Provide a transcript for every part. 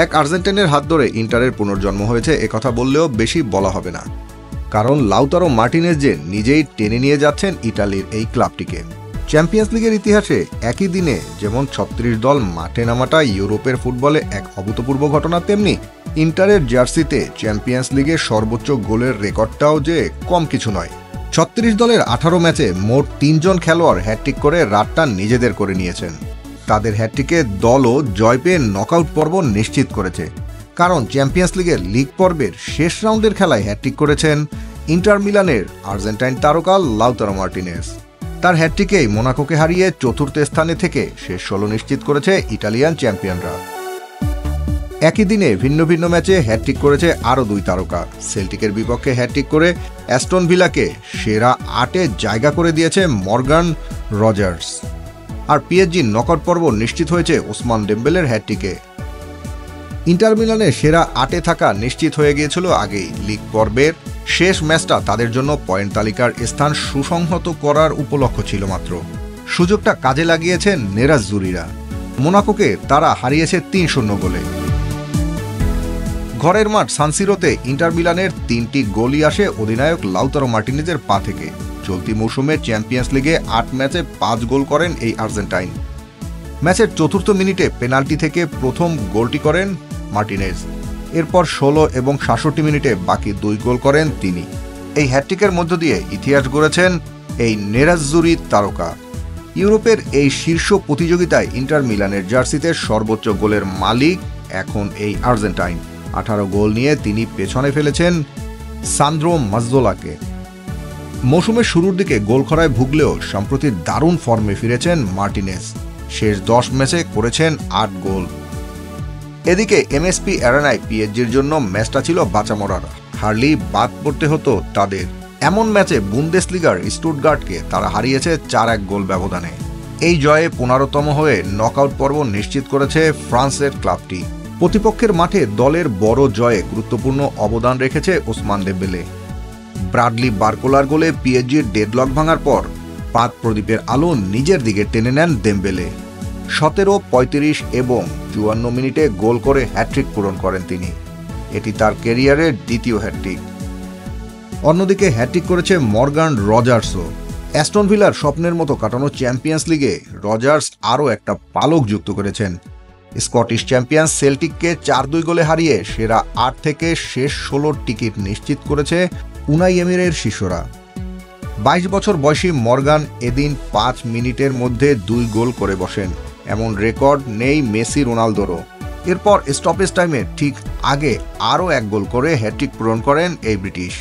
এক আর্জেন্টাইনের হাত ধরে ইন্টারের পুনর্জন্ম হয়েছে একথা বললেও বেশি বলা হবে না, কারণ লাউতারো মার্টিনেজ যে নিজেই টেনে নিয়ে যাচ্ছেন ইটালির এই ক্লাবটিকে। চ্যাম্পিয়ন্স লিগের ইতিহাসে একই দিনে যেমন ৩৬ দল মাঠে নামাটা ইউরোপের ফুটবলে এক অভূতপূর্ব ঘটনা, তেমনি ইন্টারের জার্সিতে চ্যাম্পিয়ন্স লিগের সর্বোচ্চ গোলের রেকর্ডটাও যে কম কিছু নয়। ৩৬ দলের ১৮ ম্যাচে মোট ৩ জন খেলোয়াড় হ্যাটট্রিক করে রাতটা নিজেদের করে নিয়েছেন। তাদের হ্যাটট্রিকে দলও জয় পেয়ে নকআউট পর্ব নিশ্চিত করেছে, কারণ চ্যাম্পিয়ন্স লিগের লিগ পর্বের শেষ রাউন্ডের খেলায় হ্যাটট্রিক করেছেন ইন্টার মিলানের আর্জেন্টাইন তারকা লাউতারো মার্টিনেজ। তার হ্যাটট্রিকেই মোনাকোকে হারিয়ে চতুর্থ স্থানে থেকে শেষ ১৬ নিশ্চিত করেছে ইটালিয়ান চ্যাম্পিয়নরা। একই দিনে ভিন্ন ভিন্ন ম্যাচে হ্যাটট্রিক করেছে আরও ২ তারকা। সেল্টিকের বিপক্ষে হ্যাটট্রিক করে অ্যাস্টন ভিলাকে সেরা ৮-এ জায়গা করে দিয়েছে মর্গান রজার্স। আর পিএসজি নকআউট পর্ব নিশ্চিত হয়েছে ওসমান ডেম্বেলের হ্যাটট্রিকে। ইন্টার মিলানের সেরা ৮-এ থাকা নিশ্চিত হয়ে গিয়েছিল আগেই। লিগ পর্বের শেষ ম্যাচটা তাদের জন্য পয়েন্ট তালিকার স্থান সুসংহত করার উপলক্ষ ছিল মাত্র। সুযোগটা কাজে লাগিয়েছেন নেরাজ্জুরিরা। মোনাকোকে তারা হারিয়েছে ৩-০ গোলে। ঘরের মাঠ সান সিরোতে ইন্টার মিলানের ৩টি গোলই আসে অধিনায়ক লাউতারো মার্টিনেজের পা থেকে। চলতি মৌসুমে চ্যাম্পিয়ন্স লিগে ৮ ম্যাচে ৫ গোল করেন এই আর্জেন্টাইন। ম্যাচের চতুর্থ মিনিটে পেনাল্টি থেকে প্রথম গোলটি করেন মার্টিনেজ। এরপর ১৬ এবং ৬৭ মিনিটে বাকি ২ গোল করেন তিনি। এই হ্যাটট্রিকের মধ্য দিয়ে ইতিহাস গড়েছেন এই নেরাজ্জুরি তারকা। ইউরোপের এই শীর্ষ প্রতিযোগিতায় ইন্টার মিলানের জার্সিতে সর্বোচ্চ গোলের মালিক এখন এই আর্জেন্টাইন। ১৮ গোল নিয়ে তিনি পেছনে ফেলেছেন সান্দ্রো মাজ্জোলাকে। মৌসুমের শুরুর দিকে গোল খরায় ভুগলেও সম্প্রতি দারুণ ফর্মে ফিরেছেন মার্টিনেজ। শেষ ১০ ম্যাচে করেছেন ৮ গোল। এদিকে এমএসপি অ্যারেনায় পিএসজির জন্য ম্যাচটা ছিল বাঁচামরার। হারলেই বাদ পড়তে হতো তাদের। এমন ম্যাচে বুন্দেসলিগার স্টুটগার্টকে তারা হারিয়েছে ৪-১ গোল ব্যবধানে। এই জয়ে ১৫তম হয়ে নকআউট পর্ব নিশ্চিত করেছে ফ্রান্সের ক্লাবটি। প্রতিপক্ষের মাঠে দলের বড় জয়ে গুরুত্বপূর্ণ অবদান রেখেছে ওসমান ডেম্বেলে। ব্রাডলি বারকোলার গোলে পিএসজির ডেডলক ভাঙার পর পাক প্রদীপের আলো নিজের দিকে টেনে নেন দেম্বেলে। ১৭, ৩৫ এবং ৫৪ মিনিটে গোল করে হ্যাটট্রিক পূরণ করেন তিনি। এটি তার ক্যারিয়ারের দ্বিতীয় হ্যাটট্রিক। অন্যদিকে হ্যাটট্রিক করেছে মর্গান রজার্সও। অ্যাস্টন ভিলার স্বপ্নের মতো কাটানো চ্যাম্পিয়ন্স লিগে রজার্স আরও একটা পালক যুক্ত করেছেন। স্কটিশ চ্যাম্পিয়ন সেল্টিককে ৪-২ গোলে হারিয়ে সেরা ৮ থেকে শেষ ১৬ টিকিট নিশ্চিত করেছে উনাই এমিরের শিষ্যরা। ২২ বছর বয়সী মর্গান এদিন ৫ মিনিটের মধ্যে ২ গোল করে বসেন। এমন রেকর্ড নেই মেসি রোনালদোরও। এরপর স্টপেজ টাইমে ঠিক আগে আরও ১ গোল করে হ্যাটট্রিক পূরণ করেন এই British.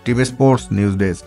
TV sports news desk.